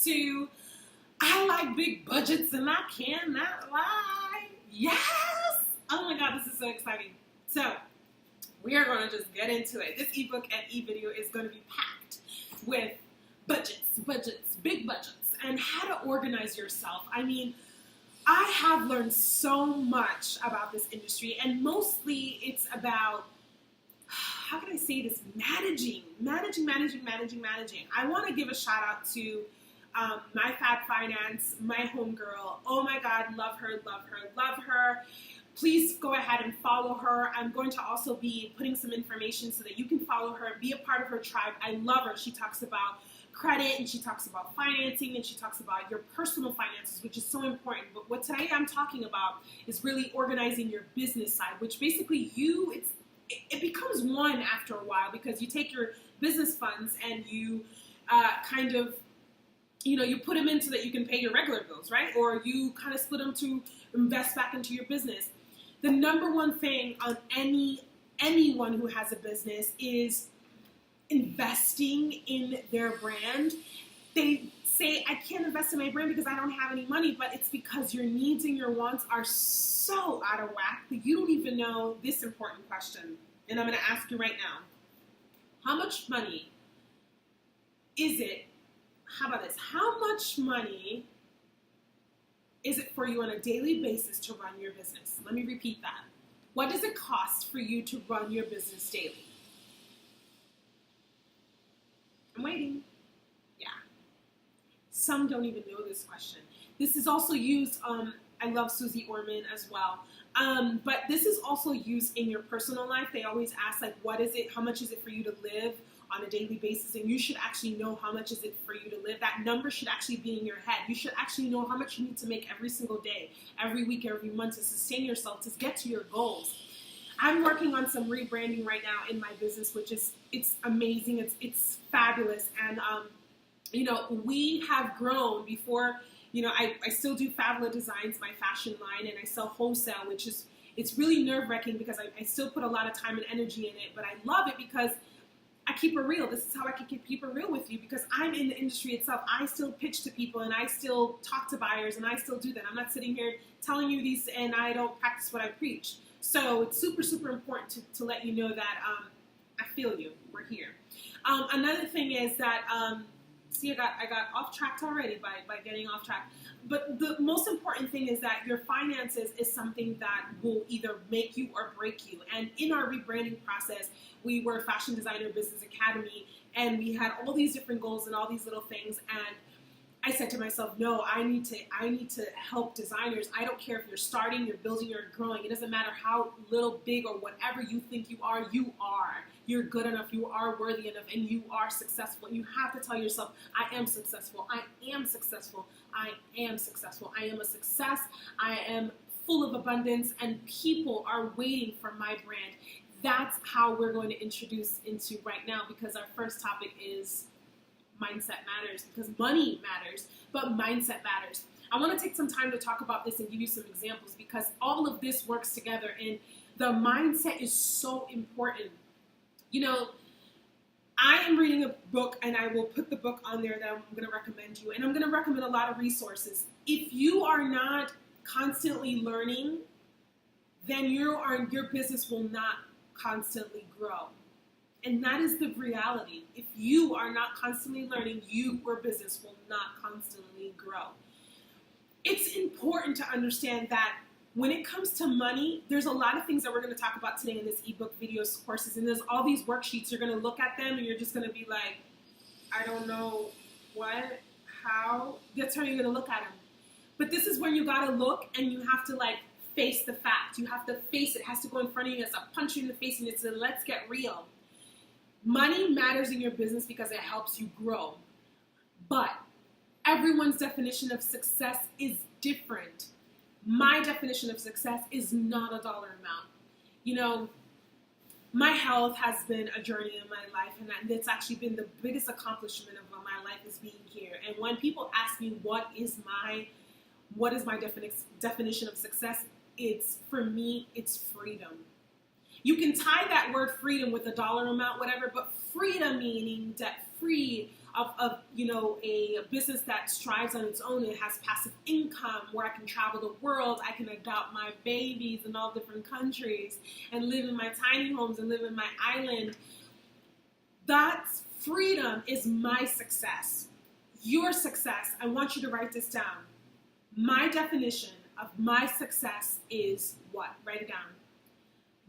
to I like big budgets and I cannot lie. Yes! Oh my God, this is so exciting. So, we are going to just get into it. This ebook and e-video is going to be packed with budgets, big budgets, and how to organize yourself. I mean, I have learned so much about this industry, and mostly it's about, how can I say this, managing. I want to give a shout out to my Fab Finance, my homegirl. Oh my God, love her. Please go ahead and follow her. I'm going to also be putting some information so that you can follow her and be a part of her tribe. I love her. She talks about credit, and she talks about financing, and she talks about your personal finances, which is so important. But what today I'm talking about is really organizing your business side, which basically it becomes one after a while, because you take your business funds and you you put them in so that you can pay your regular bills, right? Or you kind of split them to invest back into your business. The number one thing on anyone who has a business is investing in their brand. They say, I can't invest in my brand because I don't have any money, but it's because your needs and your wants are so out of whack that you don't even know this important question. And I'm going to ask you right now, how much money is it? How about this? How much money is it for you on a daily basis to run your business? Let me repeat that. What does it cost for you to run your business daily? I'm waiting. Yeah. Some don't even know this question. This is also used, I love Susie Orman as well. But this is also used in your personal life. They always ask, like, what is it? How much is it for you to live on a daily basis? And you should actually know how much is it for you to live. That number should actually be in your head. You should actually know how much you need to make every single day, every week, every month to sustain yourself, to get to your goals. I'm working on some rebranding right now in my business, which it's amazing. It's fabulous. And, we have grown before. I still do Fabula Designs, my fashion line, and I sell wholesale, it's really nerve-wracking because I still put a lot of time and energy in it, but I love it because I keep it real. This is how I can keep it real with you, because I'm in the industry itself. I still pitch to people, and I still talk to buyers, and I still do that. I'm not sitting here telling you these, and I don't practice what I preach. So it's super, super important to let you know that I feel you. We're here. Another thing is that, I got off track already by getting off track. But the most important thing is that your finances is something that will either make you or break you. And in our rebranding process, we were Fashion Designer Business Academy, and we had all these different goals and all these little things. And I said to myself, no, I need to help designers. I don't care if you're starting, you're building, you're growing. It doesn't matter how little, big, or whatever you think you are. You're good enough, you are worthy enough, and you are successful. You have to tell yourself, I am successful, I am successful, I am successful, I am a success, I am full of abundance, and people are waiting for my brand. That's how we're going to introduce into right now, because our first topic is mindset matters, because money matters, but mindset matters. I want to take some time to talk about this and give you some examples, because all of this works together, and the mindset is so important. I am reading a book, and I will put the book on there that I'm going to recommend you, and I'm going to recommend a lot of resources. If you are not constantly learning, then your business will not constantly grow. And that is the reality. If you are not constantly learning, your business will not constantly grow. It's important to understand that when it comes to money, there's a lot of things that we're going to talk about today in this ebook, videos, courses, and there's all these worksheets. You're going to look at them and you're just going to be like, I don't know what, how. That's how you're going to look at them. But this is when you got to look, and you have to face the fact. You have to face it. It has to go in front of you. It's a punch you in the face, and it's a let's get real. Money matters in your business because it helps you grow. But everyone's definition of success is different. My definition of success is not a dollar amount. My health has been a journey in my life, and it's actually been the biggest accomplishment of my life is being here. And when people ask me what is my definition of success, for me, it's freedom. You can tie that word freedom with a dollar amount, whatever, but freedom meaning debt free, of a business that strives on its own. It has passive income where I can travel the world. I can adopt my babies in all different countries and live in my tiny homes and live in my island. That's freedom is my success. Your success, I want you to write this down. My definition of my success is what? Write it down.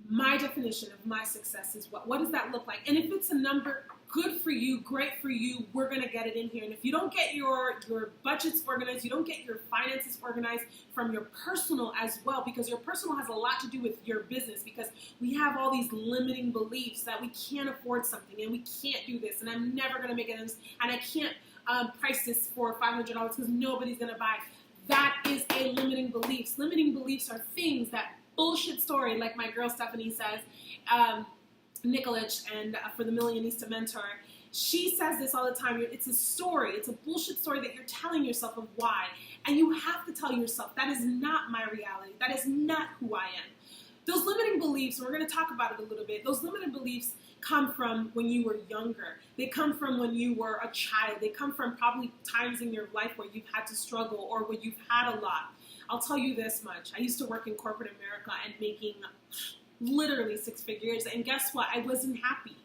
My definition of my success is what? What does that look like? And if it's a number, good for you, great for you, we're going to get it in here. And if you don't get your budgets organized, you don't get your finances organized from your personal as well, because your personal has a lot to do with your business, because we have all these limiting beliefs that we can't afford something and we can't do this and I'm never going to make it and I can't price this for $500 because nobody's going to buy. That is a limiting beliefs. Limiting beliefs are things that bullshit story, like my girl Stephanie says, Nikolic, and for the Millionista Mentor, she says this all the time. It's a story. It's a bullshit story that you're telling yourself of why. And you have to tell yourself, that is not my reality. That is not who I am. Those limiting beliefs, and we're going to talk about it a little bit, those limiting beliefs come from when you were younger. They come from when you were a child. They come from probably times in your life where you've had to struggle or where you've had a lot. I'll tell you this much. I used to work in corporate America and making literally six figures, and guess what? I wasn't happy.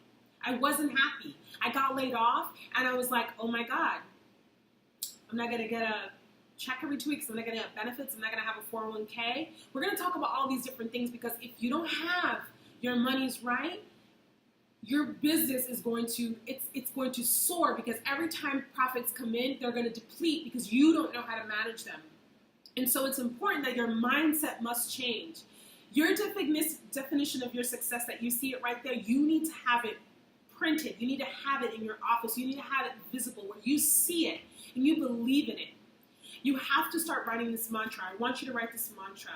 I wasn't happy. I got laid off, and I was like, oh my God, I'm not going to get a check every 2 weeks. I'm not going to get benefits. I'm not going to have a 401k. We're going to talk about all these different things, because if you don't have your monies right, your business is going to, it's going to soar, because every time profits come in, they're going to deplete because you don't know how to manage them. And so it's important that your mindset must change. Your definition of your success, that you see it right there, you need to have it printed. You need to have it in your office. You need to have it visible where you see it and you believe in it. You have to start writing this mantra. I want you to write this mantra.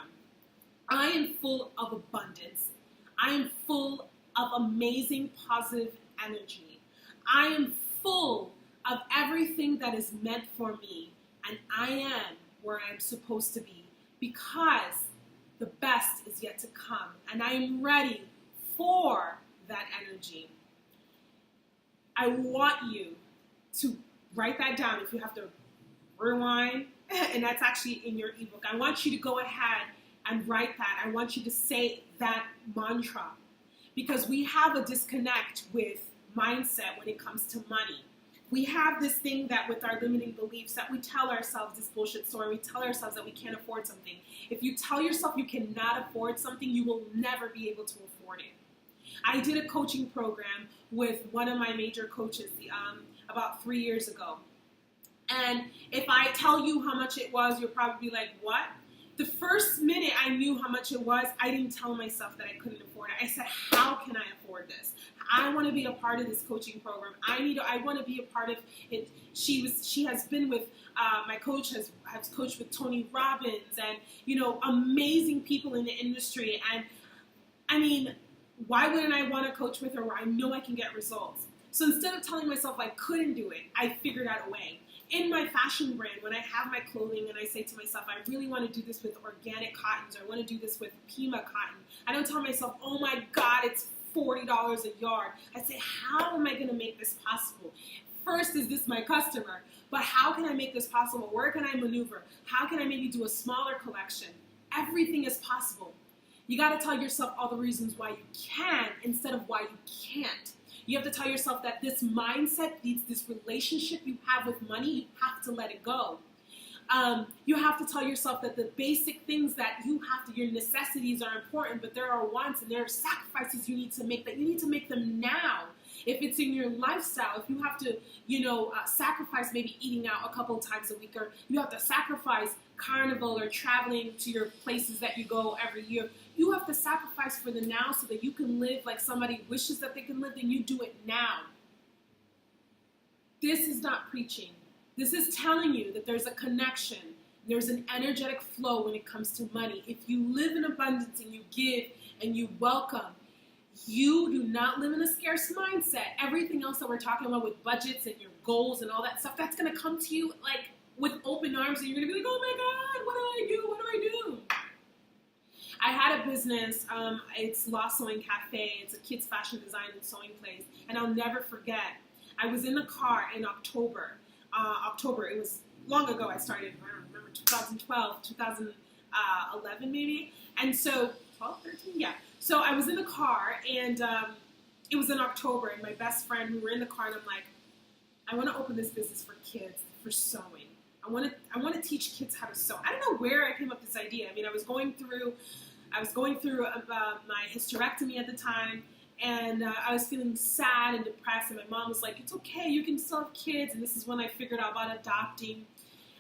I am full of abundance. I am full of amazing positive energy. I am full of everything that is meant for me, and I am where I'm supposed to be, because the best is yet to come, and I am ready for that energy. I want you to write that down. If you have to rewind, and that's actually in your ebook, I want you to go ahead and write that. I want you to say that mantra, because we have a disconnect with mindset when it comes to money. We have this thing that with our limiting beliefs that we tell ourselves this bullshit story. We tell ourselves that we can't afford something. If you tell yourself you cannot afford something, you will never be able to afford it. I did a coaching program with one of my major coaches about 3 years ago. And if I tell you how much it was, you'll probably be like, what? The first minute I knew how much it was, I didn't tell myself that I couldn't afford it. I said, how can I afford this? I want to be a part of this coaching program. I want to be a part of it. She has been with, my coach has coached with Tony Robbins and, amazing people in the industry. And I mean, why wouldn't I want to coach with her where I know I can get results? So instead of telling myself I couldn't do it, I figured out a way. In my fashion brand, when I have my clothing and I say to myself, I really want to do this with organic cottons, or I want to do this with Pima cotton, I don't tell myself, oh my God, it's $40 a yard. I say, how am I going to make this possible? First, is this my customer? But how can I make this possible? Where can I maneuver? How can I maybe do a smaller collection? Everything is possible. You got to tell yourself all the reasons why you can instead of why you can't. You have to tell yourself that this mindset, this relationship you have with money, you have to let it go. You have to tell yourself that the basic things that you have to, your necessities are important, but there are wants and there are sacrifices you need to make, that you need to make them now. If it's in your lifestyle, if you have to, sacrifice maybe eating out a couple of times a week, or you have to sacrifice carnival or traveling to your places that you go every year, you have to sacrifice for the now so that you can live like somebody wishes that they can live, and you do it now. This is not preaching. This is telling you that there's a connection. There's an energetic flow when it comes to money. If you live in abundance and you give and you welcome, you do not live in a scarce mindset. Everything else that we're talking about with budgets and your goals and all that stuff, that's going to come to you like with open arms, and you're going to be like, oh my God, what do I do? What do I do? I had a business, it's Lost Sewing Cafe. It's a kids fashion design and sewing place. And I'll never forget, I was in the car in October. It was long ago. I started, I don't remember, 2012, 2011 maybe. And so, 12, 13? Yeah. So I was in the car, and it was in October, and my best friend, we were in the car, and I'm like, I want to open this business for kids, for sewing. I want to teach kids how to sew. I don't know where I came up with this idea. I mean, I was going through my hysterectomy at the time, and I was feeling sad and depressed, and my mom was like, it's okay, you can still have kids, and this is when I figured out about adopting.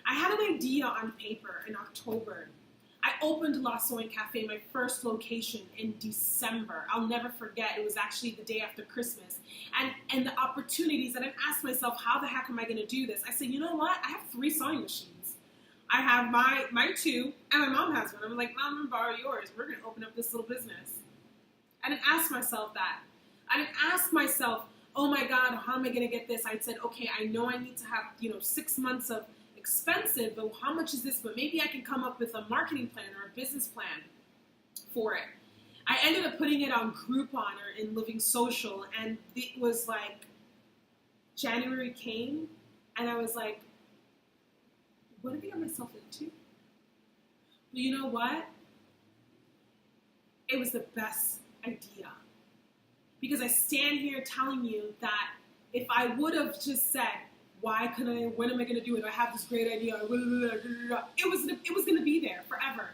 I had an idea on paper in October. I opened La Sewing Cafe, my first location, in December. I'll never forget. It was actually the day after Christmas. And the opportunities that I've asked myself, how the heck am I going to do this? I said, you know what? I have 3 sewing machines. I have my 2, and my mom has one. I'm like, Mom, I'm going to borrow yours. We're going to open up this little business. I didn't ask myself that. I didn't ask myself, oh my God, how am I going to get this? I said, okay, I know I need to have, 6 months of expensive, but how much is this? But maybe I can come up with a marketing plan or a business plan for it. I ended up putting it on Groupon or in Living Social, and it was like January came, and I was like, what did I get myself into? Well, you know what? It was the best idea. Because I stand here telling you that if I would have just said, why couldn't I, when am I going to do it? I have this great idea. It was going to be there forever.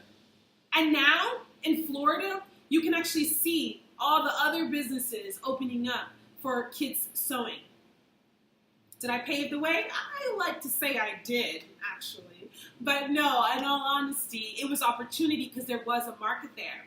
And now, in Florida, you can actually see all the other businesses opening up for kids sewing. Did I pave the way? I like to say I did, actually. But no, in all honesty, it was opportunity because there was a market there.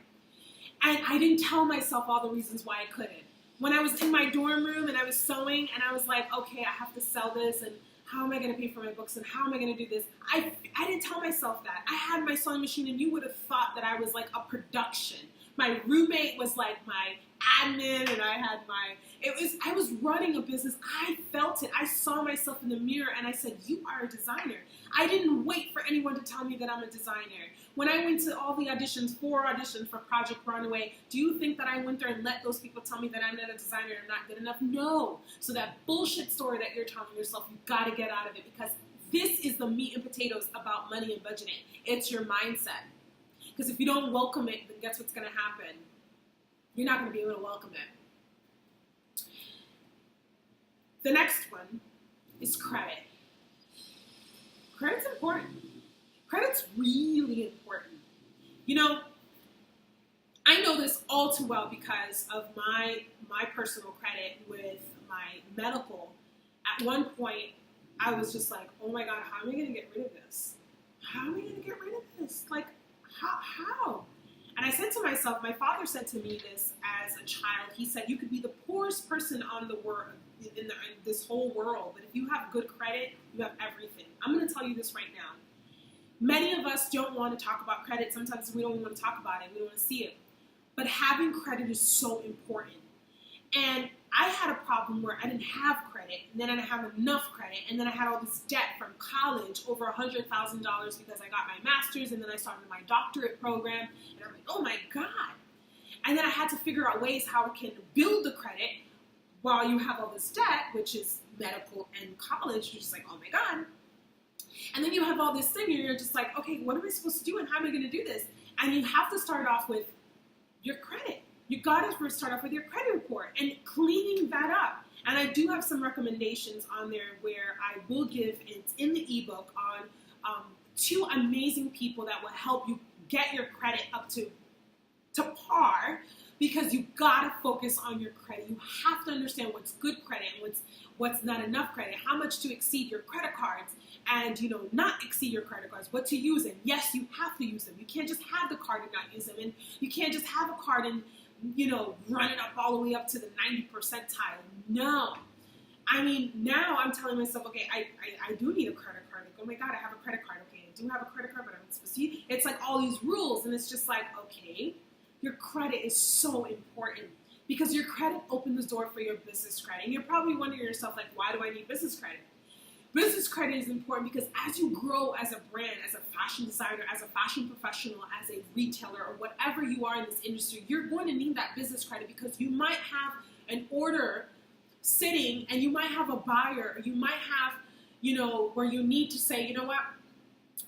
And I didn't tell myself all the reasons why I couldn't. When I was in my dorm room and I was sewing and I was like, okay, I have to sell this, and how am I going to pay for my books, and how am I going to do this? I didn't tell myself that. I had my sewing machine, and you would have thought that I was like a production. My roommate was like my admin, and I was running a business. I felt it. I saw myself in the mirror, and I said, you are a designer. I didn't wait for anyone to tell me that I'm a designer. When I went to all the auditions, 4 auditions for Project Runway, do you think that I went there and let those people tell me that I'm not a designer and I'm not good enough? No. So that bullshit story that you're telling yourself, you've got to get out of it, because this is the meat and potatoes about money and budgeting. It's your mindset. Because if you don't welcome it, then guess what's going to happen? You're not going to be able to welcome it. The next one is credit. Credit's important. Credit's really important. I know this all too well because of my personal credit with my medical. At one point, I was just like, oh my God, how am I going to get rid of this? How am I going to get rid of this? Like, how? And I said to myself, my father said to me this as a child. He said, you could be the poorest person on the world, in this whole world, but if you have good credit, you have everything. I'm going to tell you this right now. Many of us don't want to talk about credit. Sometimes we don't even want to talk about it. We don't want to see it. But having credit is so important. And I had a problem where I didn't have credit, and then I didn't have enough credit, and then I had all this debt from college, over $100,000 because I got my master's, and then I started my doctorate program, and I'm like, oh my God. And then I had to figure out ways how I can build the credit while you have all this debt, which is medical and college. You're just like, oh my God. And then you have all this thing, and you're just like, okay, what am I supposed to do, and how am I going to do this? And you have to start off with your credit. You got to first start off with your credit report and cleaning that up. And I do have some recommendations on there where I will give it in the ebook on 2 amazing people that will help you get your credit up to par, because you got to focus on your credit. You have to understand what's good credit and what's not enough credit, how much to exceed your credit cards, and not exceed your credit cards, what to use them. Yes, you have to use them. You can't just have the card and not use them, and you can't just have a card and run it up all the way up to the 90 percentile. No. I mean, now I'm telling myself, okay, I do need a credit card. Like, oh my God, I have a credit card. Okay, I do have a credit card, but I'm not supposed to. It's like all these rules, and it's just like, okay, your credit is so important, because your credit opens the door for your business credit. And you're probably wondering to yourself, like, why do I need business credit? Business credit is important because as you grow as a brand, as a fashion designer, as a fashion professional, as a retailer, or whatever you are in this industry, you're going to need that business credit, because you might have an order sitting, and you might have a buyer, or you might have, where you need to say, you know what,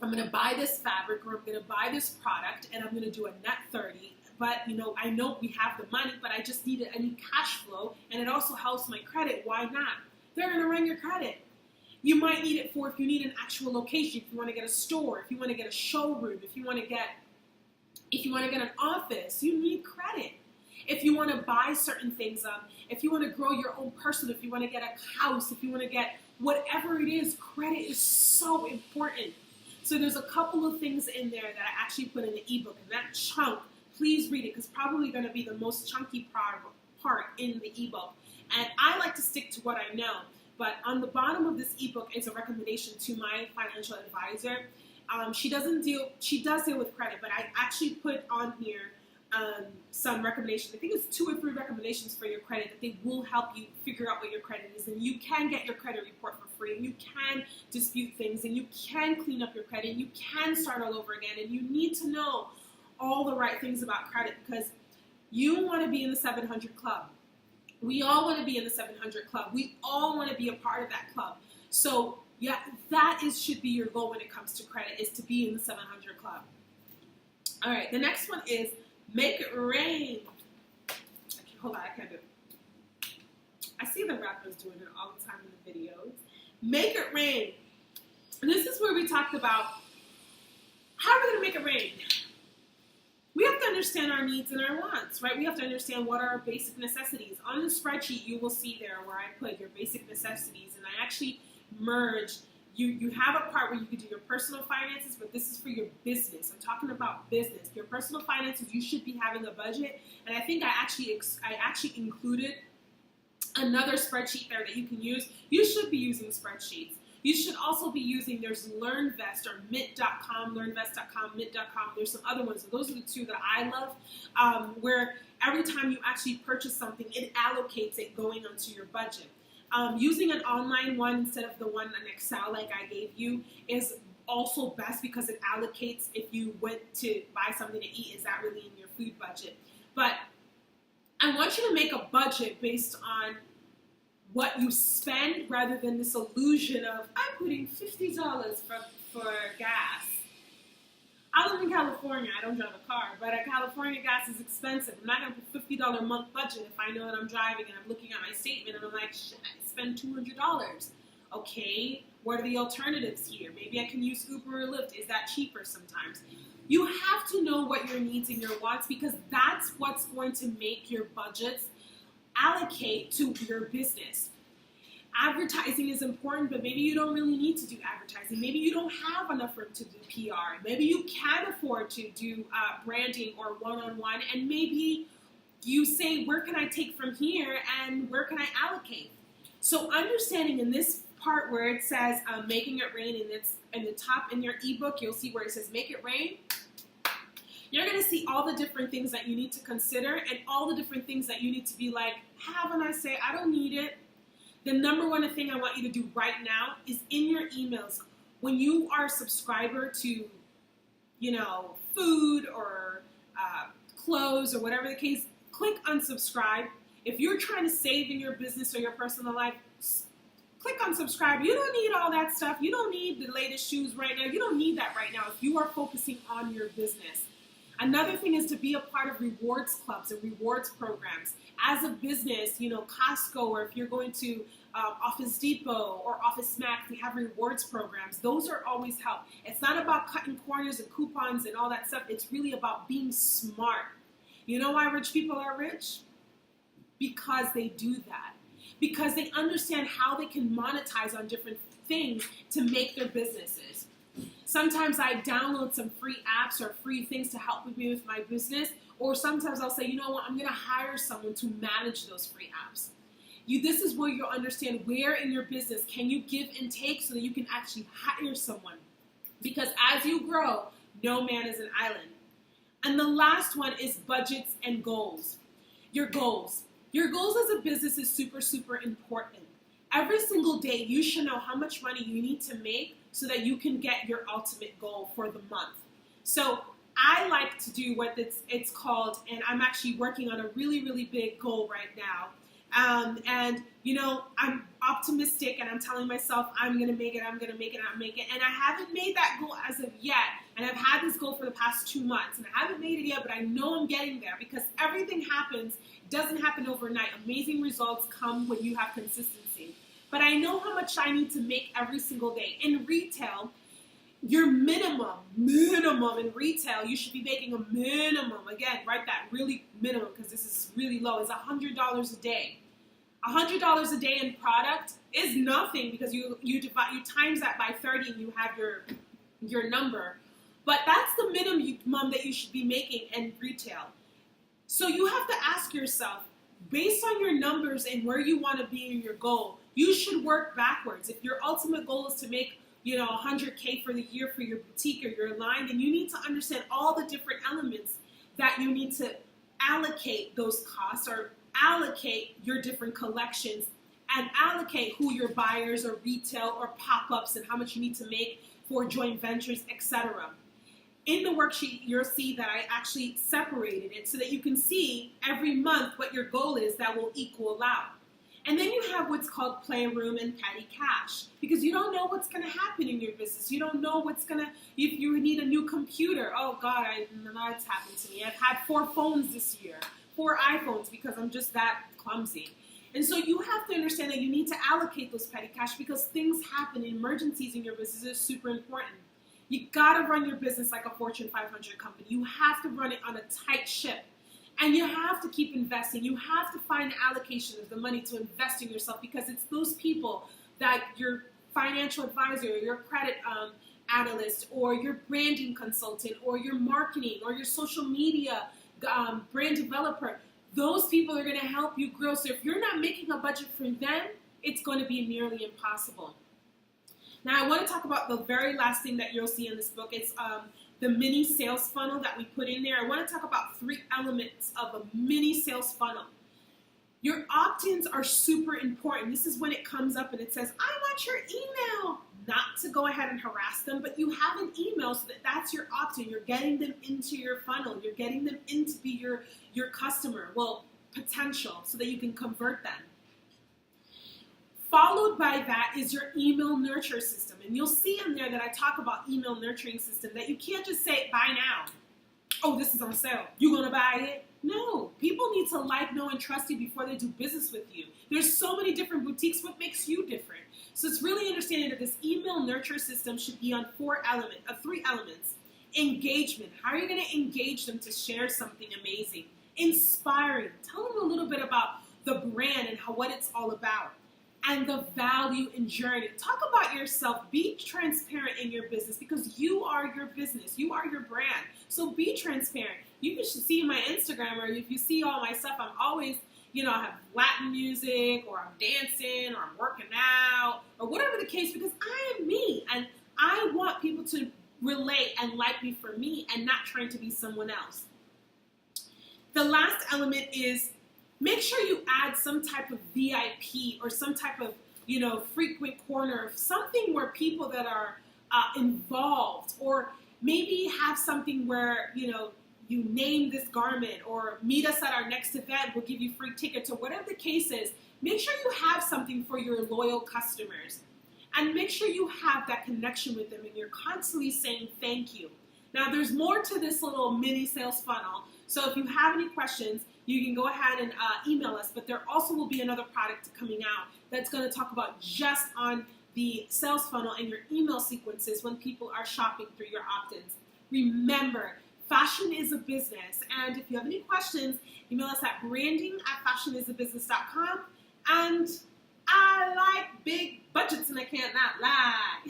I'm going to buy this fabric, or I'm going to buy this product, and I'm going to do a net 30. But, I know we have the money, but I just need cash flow, and it also helps my credit. Why not? They're going to run your credit. You might need it for if you need an actual location, if you want to get a store, if you want to get a showroom, if you want to get an office, you need credit. If you want to buy certain things up, if you want to grow your own personal, if you want to get a house, if you want to get whatever it is, credit is so important. So there's a couple of things in there that I actually put in the ebook, and that chunk, please read it, because it's probably going to be the most chunky part in the ebook. And I like to stick to what I know. But on the bottom of this ebook is a recommendation to my financial advisor. She does deal with credit, but I actually put on here some recommendations. I think it's 2 or 3 recommendations for your credit that they will help you figure out what your credit is. And you can get your credit report for free, and you can dispute things, and you can clean up your credit, and you can start all over again. And you need to know all the right things about credit, because you want to be in the 700 club. We all want to be in the 700 club. We all want to be a part of that club. So yeah, should be your goal when it comes to credit, is to be in the 700 club. All right, the next one is make it rain. Hold on, I can't do it. I see the rappers doing it all the time in the videos. Make it rain. And this is where we talked about how are we going to make it rain? We have to understand our needs and our wants, right? We have to understand what are our basic necessities. On the spreadsheet, you will see there where I put your basic necessities, and I actually merged. You have a part where you can do your personal finances, but this is for your business. I'm talking about business. Your personal finances, you should be having a budget, and I think I actually included another spreadsheet there that you can use. You should be using spreadsheets. You should also be using, there's LearnVest or Mint.com, LearnVest.com, Mint.com. There's some other ones. So those are the 2 that I love, where every time you actually purchase something, it allocates it going onto your budget. Using an online one instead of the one in Excel like I gave you is also best, because it allocates if you went to buy something to eat, is that really in your food budget? But I want you to make a budget based on what you spend, rather than this illusion of, I'm putting $50 for gas. I live in California. I don't drive a car, but California gas is expensive. I'm not going to put $50 a month budget if I know that I'm driving and I'm looking at my statement and I'm like, shit, I spend $200. Okay, what are the alternatives here? Maybe I can use Uber or Lyft. Is that cheaper sometimes? You have to know what your needs and your wants, because that's what's going to make your budgets allocate to your business. Advertising is important, but maybe you don't really need to do advertising. Maybe you don't have enough room to do PR. Maybe you can afford to do branding or one-on-one, and maybe you say, where can I take from here and where can I allocate? So understanding in this part where it says making it rain, and it's in the top in your ebook, you'll see where it says make it rain. You're going to see all the different things that you need to consider, and all the different things that you need to be like, haven't I say, I don't need it. The number one thing I want you to do right now is in your emails, when you are a subscriber to, food or clothes or whatever the case, click unsubscribe. If you're trying to save in your business or your personal life, click unsubscribe. You don't need all that stuff. You don't need the latest shoes right now. You don't need that right now if you are focusing on your business. Another thing is to be a part of rewards clubs and rewards programs. As a business, Costco, or if you're going to Office Depot or Office Max, they have rewards programs. Those are always help. It's not about cutting corners and coupons and all that stuff. It's really about being smart. You know why rich people are rich? Because they do that. Because they understand how they can monetize on different things to make their businesses. Sometimes I download some free apps or free things to help me with my business, or sometimes I'll say, you know what, I'm going to hire someone to manage those free apps. This is where you'll understand where in your business can you give and take so that you can actually hire someone. Because as you grow, no man is an island. And the last one is budgets and goals. Your goals. Your goals as a business is super, super important. Every single day, you should know how much money you need to make so that you can get your ultimate goal for the month. So I like to do what it's called, and I'm actually working on a really, really big goal right now. And, I'm optimistic and I'm telling myself I'm going to make it, I'm going to make it, I'm make it. And I haven't made that goal as of yet. And I've had this goal for the past 2 months and I haven't made it yet, but I know I'm getting there because everything happens. It doesn't happen overnight. Amazing results come when you have consistency. But I know how much I need to make every single day. In retail, your minimum in retail, you should be making a minimum. Again, write that really minimum because this is really low. Is $100 a day. $100 a day in product is nothing because you times that by 30 and you have your number. But that's the minimum that you should be making in retail. So you have to ask yourself, based on your numbers and where you want to be in your goal, you should work backwards. If your ultimate goal is to make 100K for the year for your boutique or your line, then you need to understand all the different elements that you need to allocate those costs or allocate your different collections and allocate who your buyers or retail or pop-ups and how much you need to make for joint ventures, etc. In the worksheet, you'll see that I actually separated it so that you can see every month what your goal is that will equal out. And then you have what's called playroom and petty cash because you don't know what's going to happen in your business. You don't know what's going to, if you need a new computer. Oh God, I know it's happened to me. I've had 4 phones this year, 4 iPhones because I'm just that clumsy. And so you have to understand that you need to allocate those petty cash because things happen, emergencies in your business is super important. You got to run your business like a Fortune 500 company. You have to run it on a tight ship. And you have to keep investing. You have to find the allocation of the money to invest in yourself because it's those people that your financial advisor or your credit analyst or your branding consultant or your marketing or your social media brand developer, those people are going to help you grow. So if you're not making a budget for them, it's going to be nearly impossible. Now, I want to talk about the very last thing that you'll see in this book. It's the mini sales funnel that we put in there. I want to talk about 3 elements of a mini sales funnel. Your opt-ins are super important. This is when it comes up and it says, I want your email. Not to go ahead and harass them, but you have an email so that's your opt-in. You're getting them into your funnel. You're getting them in to be your customer. Well, potential, so that you can convert them. Followed by that is your email nurture system. And you'll see in there that I talk about email nurturing system, that you can't just say, buy now. Oh, this is on sale. You gonna buy it? No. People need to like, know, and trust you before they do business with you. There's so many different boutiques. What makes you different? So it's really understanding that this email nurture system should be on 3 elements. Engagement. How are you gonna engage them to share something amazing? Inspiring. Tell them a little bit about the brand and what it's all about. And the value and journey. Talk about yourself. Be transparent in your business because you are your business. You are your brand. So be transparent. You should see my Instagram, or if you see all my stuff, I'm always, I have Latin music, or I'm dancing, or I'm working out, or whatever the case, because I am me. And I want people to relate and like me for me and not trying to be someone else. The last element is make sure you add some type of VIP or some type of, frequent corner, something where people that are involved, or maybe have something where, you name this garment, or meet us at our next event, we'll give you free tickets, or whatever the case is. Make sure you have something for your loyal customers. And make sure you have that connection with them and you're constantly saying thank you. Now, there's more to this little mini sales funnel. So if you have any questions, you can go ahead and email us. But there also will be another product coming out that's going to talk about just on the sales funnel and your email sequences when people are shopping through your opt-ins. Remember, fashion is a business. And if you have any questions, email us at branding@fashionisabusiness.com. And I like big budgets and I can't not lie.